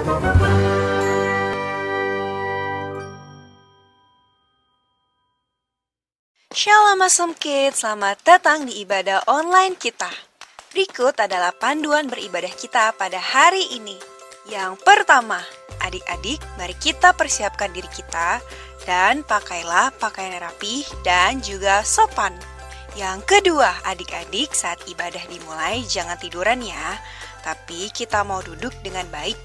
Shalom Awesome Kids, selamat datang di ibadah online kita. Berikut adalah panduan beribadah kita pada hari ini. Yang pertama, adik-adik, mari kita persiapkan diri kita dan pakailah pakaian rapi dan juga sopan. Yang kedua, adik-adik, saat ibadah dimulai jangan tiduran ya, tapi kita mau duduk dengan baik.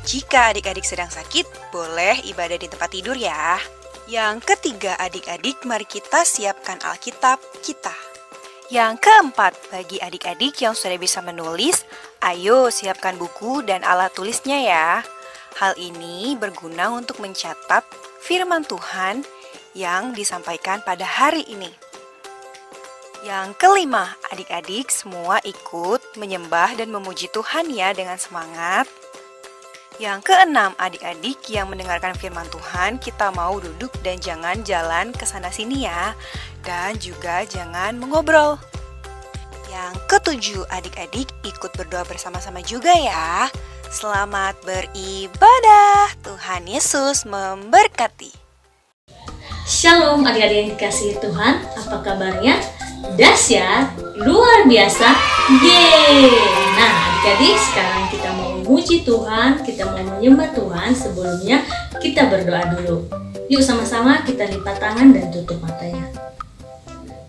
Jika adik-adik sedang sakit, boleh ibadah di tempat tidur ya. Yang ketiga, adik-adik, mari kita siapkan Alkitab kita. Yang keempat, bagi adik-adik yang sudah bisa menulis, ayo siapkan buku dan alat tulisnya ya. Hal ini berguna untuk mencatat firman Tuhan yang disampaikan pada hari ini. Yang kelima, adik-adik semua ikut menyembah dan memuji Tuhan ya dengan semangat. Yang keenam, adik-adik yang mendengarkan firman Tuhan, kita mau duduk dan jangan jalan ke sana sini ya. Dan juga jangan mengobrol. Yang ketujuh, adik-adik ikut berdoa bersama-sama juga ya. Selamat beribadah. Tuhan Yesus memberkati. Shalom adik-adik yang dikasihi Tuhan, apa kabarnya? Dahsyat, luar biasa, yeay! Nah adik-adik, sekarang kita mau memuji Tuhan, kita mau menyembah Tuhan. Sebelumnya kita berdoa dulu. Yuk sama-sama kita lipat tangan dan tutup matanya.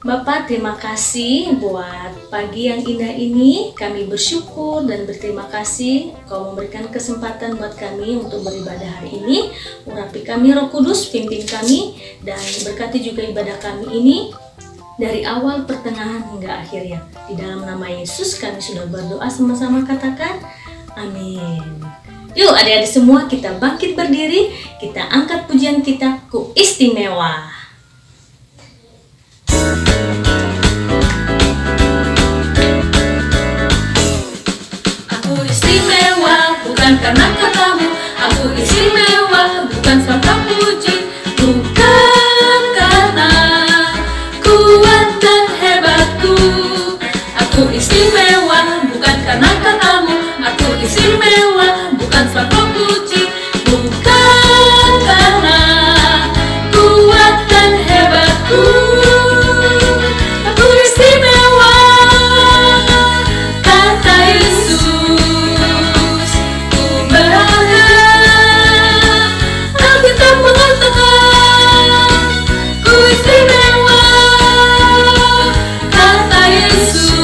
Bapa, terima kasih buat pagi yang indah ini. Kami bersyukur dan berterima kasih Kau memberikan kesempatan buat kami untuk beribadah hari ini. Urapi kami Roh Kudus, pimpin kami dan berkati juga ibadah kami ini dari awal, pertengahan hingga akhirnya. Di dalam nama Yesus kami sudah berdoa sama-sama, katakan amin. Yuk adik-adik semua, kita bangkit berdiri, kita angkat pujian kita ku istimewa. Aku istimewa bukan karena katamu, aku istimewa bukan sebab puji, bukan karena kuat dan hebatku. Aku istimewa bukan karena katamu, aku istimewa bukan sebab puji, bukan karena kuat dan hebatku. Aku istimewa, kata Yesus, ku berharga. Alkitab mengatakan, ku istimewa, kata Yesus,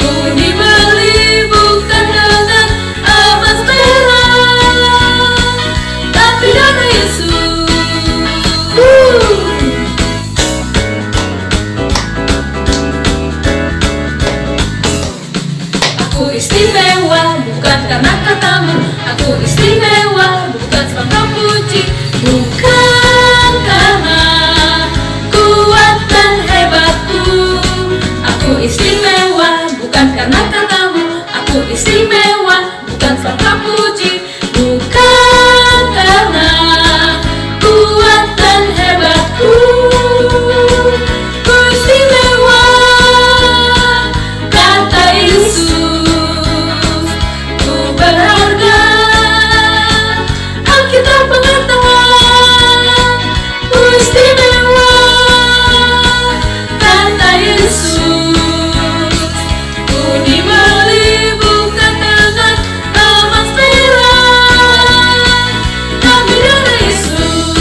ku dibeli bukan dengan emas perak, tapi darah Yesus. Aku istimewa bukan karena katamu, aku istimewa bukan sebab puji, bukan karena kuat dan hebatku. Aku istimewa bukan karena katamu, aku istimewa bukan sebab puji, bukan karena kuat dan hebatku. Ku istimewa, kata Yesus, ku berharga. Alkitab mengatakan, ku istimewa, kata Yesus, ku dibeli bukan dengan emas perak, tapi darah Yesus.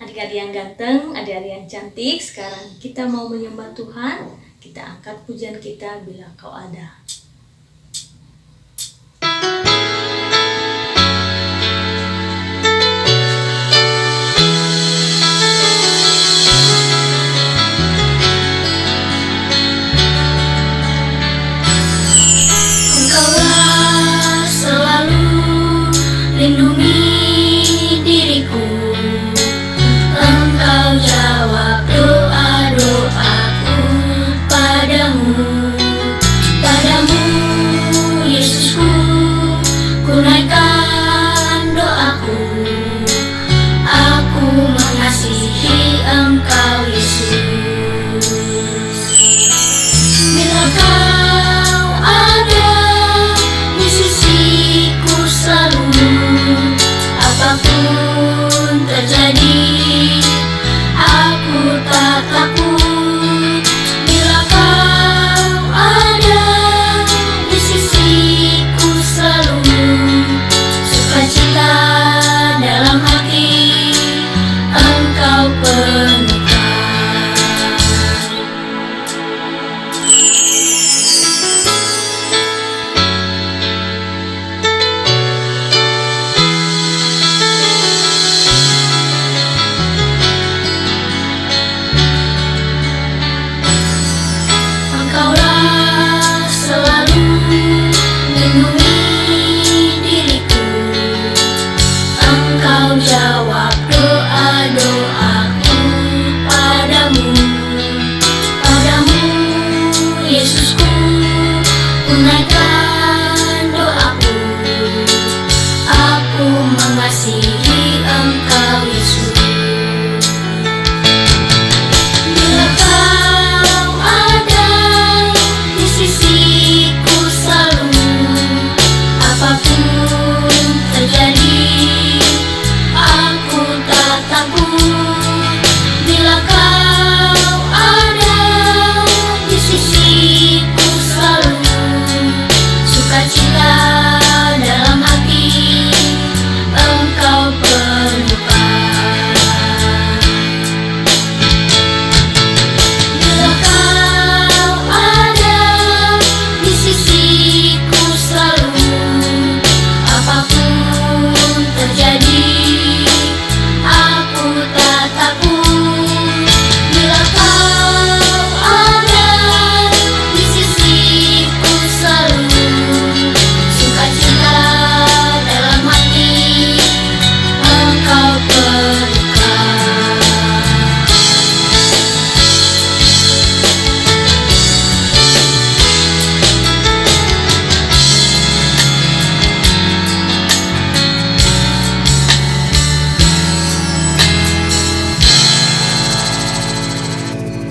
Adik-adik yang ganteng, adik-adik yang cantik, sekarang kita mau menyembah Tuhan. Kita angkat pujian kita, Bila Kau Ada. Engkaulah selalu lindungi diriku, Engkau jawab doa-doaku padamu, padamu Yesusku, ku naikkan doaku, aku mengasihi Engkau Yesus. engkau penuhkan. Engkaulah selalu lindungi diriku, engkau jawab doa-doaku padamu, padamu Yesusku, tunaikan doaku, aku mengasihi engkau Yesus. Bila kau ada di sisiku selalu, apapun terjadi, aku tak takut. Bila kau ada di sisiku selalu, sukacita dalam hati engkau penuhkan. Bila kau ada di sisiku selalu, apapun terjadi, aku tak takut. Bila kau ada di sisiku selalu, sukacita dalam hati engkau penuhkan.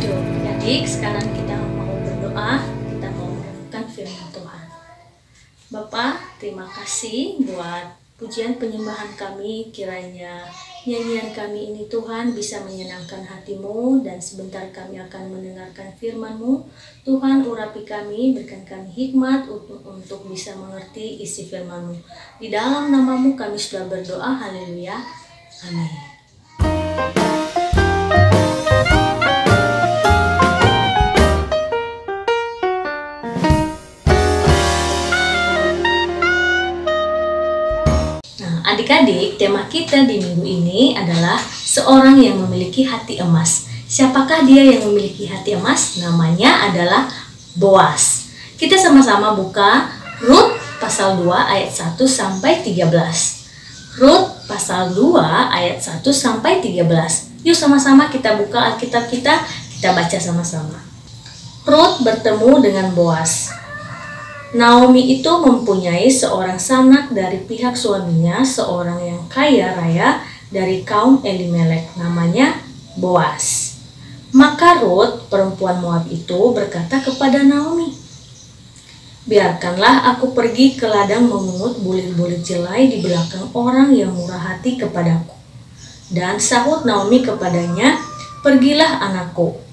Tuh, adik, sekarang kita mau berdoa, kita mau merenungkan firman Tuhan. Bapak, terima kasih buat pujian penyembahan kami, kiranya nyanyian kami ini Tuhan bisa menyenangkan hati-Mu, dan sebentar kami akan mendengarkan firman-Mu. Tuhan, urapi kami, berikan kami hikmat untuk bisa mengerti isi firman-Mu. Di dalam nama-Mu kami sudah berdoa, haleluya, amin. Adik-adik, tema kita di minggu ini adalah seorang yang memiliki hati emas. Siapakah dia yang memiliki hati emas? Namanya adalah Boas. Kita sama-sama buka Rut pasal 2 ayat 1 sampai 13. Rut pasal 2 ayat 1 sampai 13. Yuk sama-sama kita buka Alkitab kita baca sama-sama. Rut bertemu dengan Boas. Naomi itu mempunyai seorang sanak dari pihak suaminya, seorang yang kaya raya dari kaum Elimelek, namanya Boas. Maka Rut, perempuan Moab itu, berkata kepada Naomi, "Biarkanlah aku pergi ke ladang memungut bulir-bulir jelai di belakang orang yang murah hati kepadaku." Dan sahut Naomi kepadanya, "Pergilah anakku."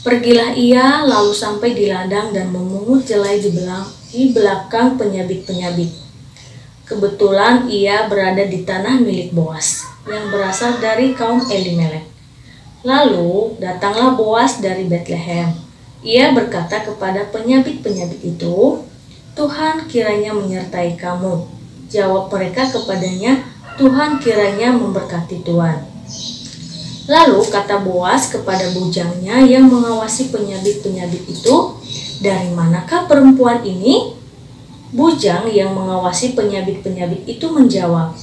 Pergilah ia lalu sampai di ladang dan memungut jelai di belakang penyabit-penyabit. Kebetulan ia berada di tanah milik Boas yang berasal dari kaum Elimelek. Lalu datanglah Boas dari Betlehem. Ia berkata kepada penyabit-penyabit itu, "Tuhan kiranya menyertai kamu." Jawab mereka kepadanya, "Tuhan kiranya memberkati Tuhan." Lalu kata Boas kepada bujangnya yang mengawasi penyabit-penyabit itu, "Dari manakah perempuan ini?" Bujang yang mengawasi penyabit-penyabit itu menjawab,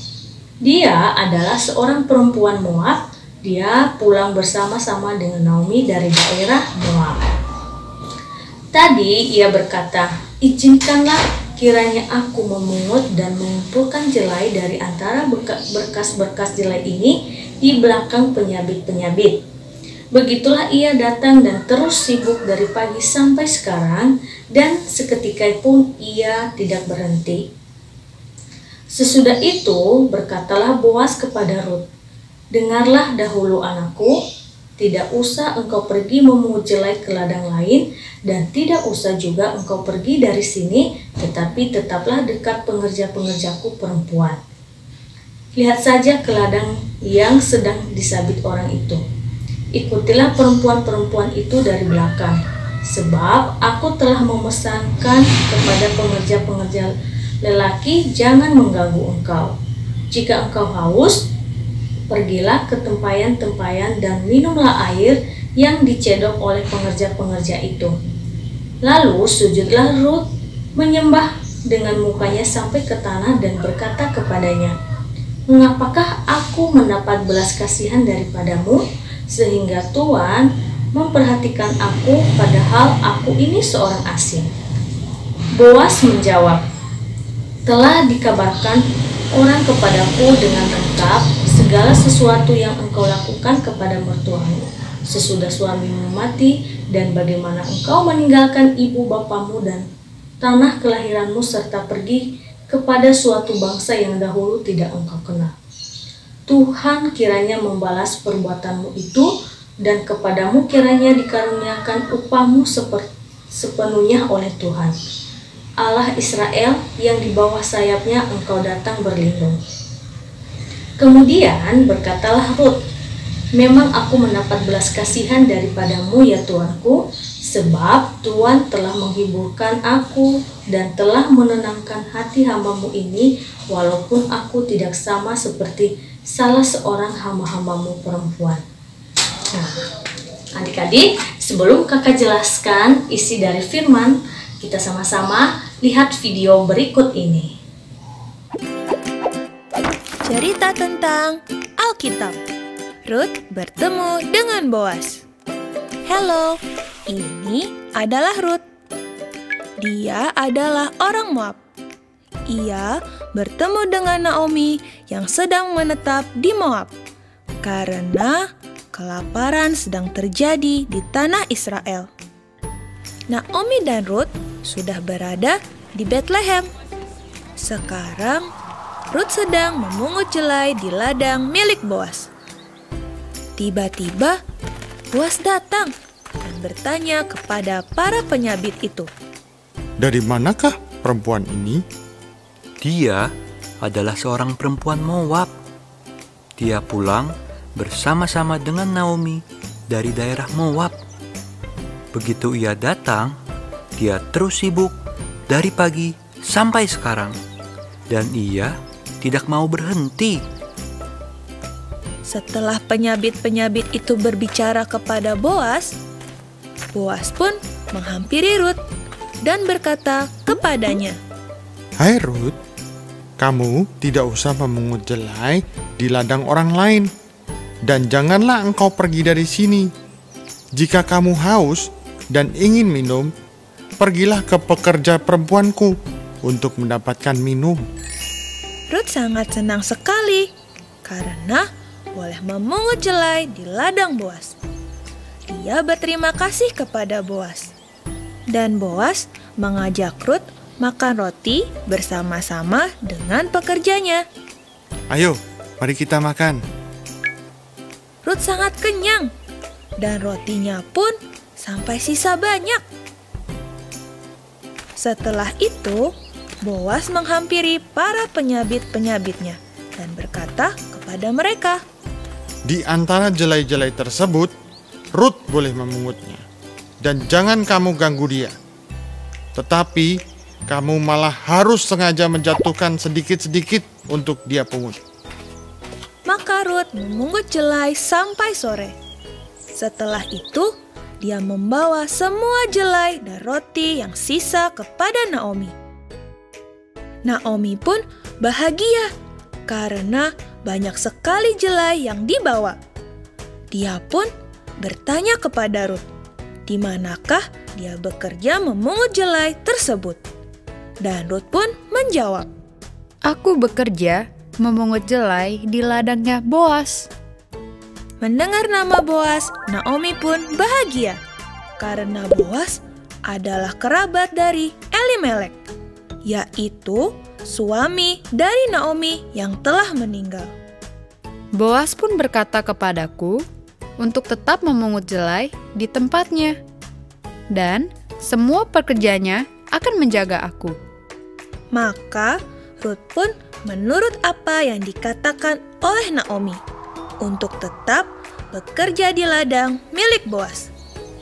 "Dia adalah seorang perempuan Moab. Dia pulang bersama-sama dengan Naomi dari daerah Moab." Tadi ia berkata, "Izinkanlah kiranya aku memungut dan mengumpulkan jelai dari antara berkas-berkas jelai ini di belakang penyabit-penyabit." Begitulah ia datang dan terus sibuk dari pagi sampai sekarang, dan seketika pun ia tidak berhenti. Sesudah itu berkatalah Boas kepada Rut, "Dengarlah dahulu anakku, tidak usah engkau pergi memungut jelai ke ladang lain, dan tidak usah juga engkau pergi dari sini, tetapi tetaplah dekat pengerja-pengerjaku perempuan. Lihat saja ke ladang yang sedang disabit orang itu. Ikutilah perempuan-perempuan itu dari belakang, sebab aku telah memesankan kepada pengerja-pengerja lelaki, jangan mengganggu engkau. Jika engkau haus, pergilah ke tempayan-tempayan dan minumlah air yang dicedok oleh pengerja-pengerja itu. Lalu sujudlah Rut menyembah dengan mukanya sampai ke tanah dan berkata kepadanya, "Mengapakah aku mendapat belas kasihan daripadamu, sehingga Tuhan memperhatikan aku padahal aku ini seorang asing?" Boas menjawab, "Telah dikabarkan orang kepadaku dengan lengkap segala sesuatu yang engkau lakukan kepada mertuamu sesudah suamimu mati, dan bagaimana engkau meninggalkan ibu bapamu dan tanah kelahiranmu serta pergi kepada suatu bangsa yang dahulu tidak engkau kenal. Tuhan kiranya membalas perbuatanmu itu, dan kepadamu kiranya dikaruniakan upahmu sepenuhnya oleh Tuhan, Allah Israel, yang di bawah sayapnya engkau datang berlindung." Kemudian berkatalah Rut, "Memang aku mendapat belas kasihan daripadamu ya Tuanku, sebab Tuhan telah menghiburkan aku dan telah menenangkan hati hambamu ini, walaupun aku tidak sama seperti salah seorang hamba-hambamu perempuan." Nah, adik-adik, sebelum kakak jelaskan isi dari firman, kita sama-sama lihat video berikut ini. Cerita tentang Alkitab. Rut bertemu dengan Boas. Halo, ini adalah Rut. Dia adalah orang Moab. Ia bertemu dengan Naomi yang sedang menetap di Moab karena kelaparan sedang terjadi di tanah Israel. Naomi dan Rut sudah berada di Betlehem. Sekarang Rut sedang memungut jelai di ladang milik Boas. Tiba-tiba Boas datang dan bertanya kepada para penyabit itu, "Dari manakah perempuan ini?" Dia adalah seorang perempuan Moab. Dia pulang bersama-sama dengan Naomi dari daerah Moab. Begitu ia datang, dia terus sibuk dari pagi sampai sekarang, dan ia tidak mau berhenti. Setelah penyabit-penyabit itu berbicara kepada Boas, Boas pun menghampiri Rut dan berkata kepadanya, "Hai Rut, kamu tidak usah memungut jelai di ladang orang lain, dan janganlah engkau pergi dari sini. Jika kamu haus dan ingin minum, pergilah ke pekerja perempuanku untuk mendapatkan minum." Rut sangat senang sekali karena boleh memungut jelai di ladang Boas. Dia berterima kasih kepada Boas. Dan Boas mengajak Rut makan roti bersama-sama dengan pekerjanya. "Ayo, mari kita makan." Rut sangat kenyang dan rotinya pun sampai sisa banyak. Setelah itu, Boas menghampiri para penyabit-penyabitnya dan berkata kepada mereka, "Di antara jelai-jelai tersebut, Rut boleh memungutnya, dan jangan kamu ganggu dia. Tetapi kamu malah harus sengaja menjatuhkan sedikit-sedikit untuk dia pungut." Maka Rut memungut jelai sampai sore. Setelah itu, dia membawa semua jelai dan roti yang sisa kepada Naomi. Naomi pun bahagia karena banyak sekali jelai yang dibawa. Dia pun bertanya kepada Rut, di manakah dia bekerja memungut jelai tersebut. Dan Rut pun menjawab, "Aku bekerja memungut jelai di ladangnya Boas." Mendengar nama Boas, Naomi pun bahagia karena Boas adalah kerabat dari Elimelek, yaitu suami dari Naomi yang telah meninggal. Boas pun berkata kepadaku untuk tetap memungut jelai di tempatnya, dan semua pekerjanya akan menjaga aku. Maka Rut pun menurut apa yang dikatakan oleh Naomi untuk tetap bekerja di ladang milik Boas.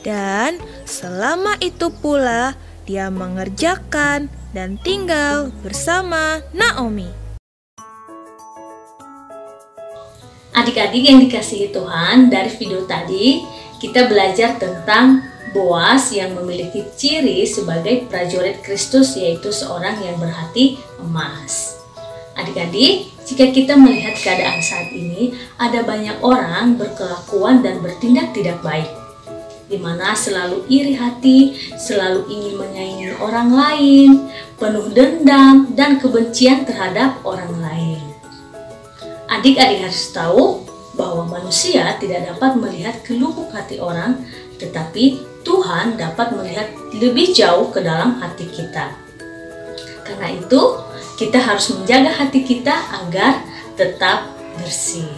Dan selama itu pula dia mengerjakan dan tinggal bersama Naomi. Adik-adik yang dikasihi Tuhan, dari video tadi kita belajar tentang Boas yang memiliki ciri sebagai prajurit Kristus, yaitu seorang yang berhati emas. Adik-adik, jika kita melihat keadaan saat ini, ada banyak orang berkelakuan dan bertindak tidak baik, di mana selalu iri hati, selalu ingin menyaingi orang lain, penuh dendam dan kebencian terhadap orang lain. Adik-adik harus tahu bahwa manusia tidak dapat melihat ke lubuk hati orang, tetapi Tuhan dapat melihat lebih jauh ke dalam hati kita. Karena itu, kita harus menjaga hati kita agar tetap bersih.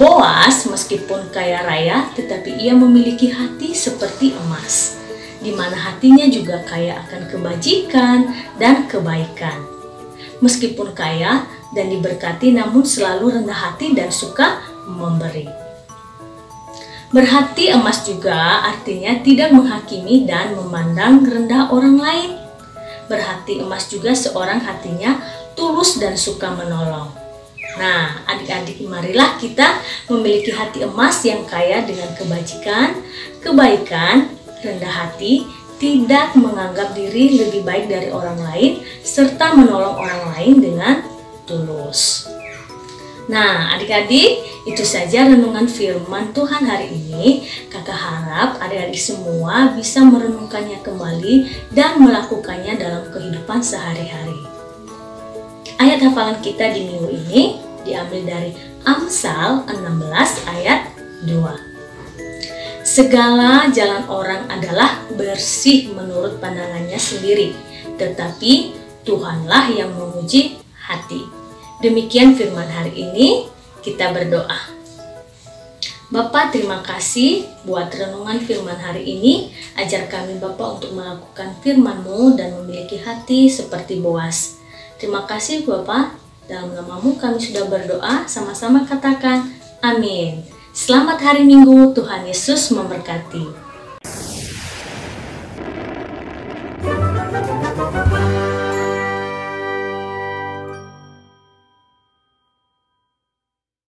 Boas meskipun kaya raya, tetapi ia memiliki hati seperti emas, di mana hatinya juga kaya akan kebajikan dan kebaikan. Meskipun kaya dan diberkati, namun selalu rendah hati dan suka memberi. Berhati emas juga artinya tidak menghakimi dan memandang rendah orang lain. Berhati emas juga seorang hatinya tulus dan suka menolong. Nah, adik-adik, marilah kita memiliki hati emas yang kaya dengan kebajikan, kebaikan, rendah hati, tidak menganggap diri lebih baik dari orang lain, serta menolong orang lain dengan tulus. Nah, adik-adik, itu saja renungan firman Tuhan hari ini. Kakak harap adik-adik semua bisa merenungkannya kembali dan melakukannya dalam kehidupan sehari-hari. Ayat hafalan kita di minggu ini diambil dari Amsal 16 ayat 2. Segala jalan orang adalah bersih menurut pandangannya sendiri, tetapi Tuhanlah yang menguji hati. Demikian firman hari ini, kita berdoa. Bapa, terima kasih buat renungan firman hari ini. Ajar kami Bapa untuk melakukan firman-Mu dan memiliki hati seperti Boas. Terima kasih Bapa, dalam nama-Mu kami sudah berdoa, sama-sama katakan amin. Selamat hari Minggu, Tuhan Yesus memberkati.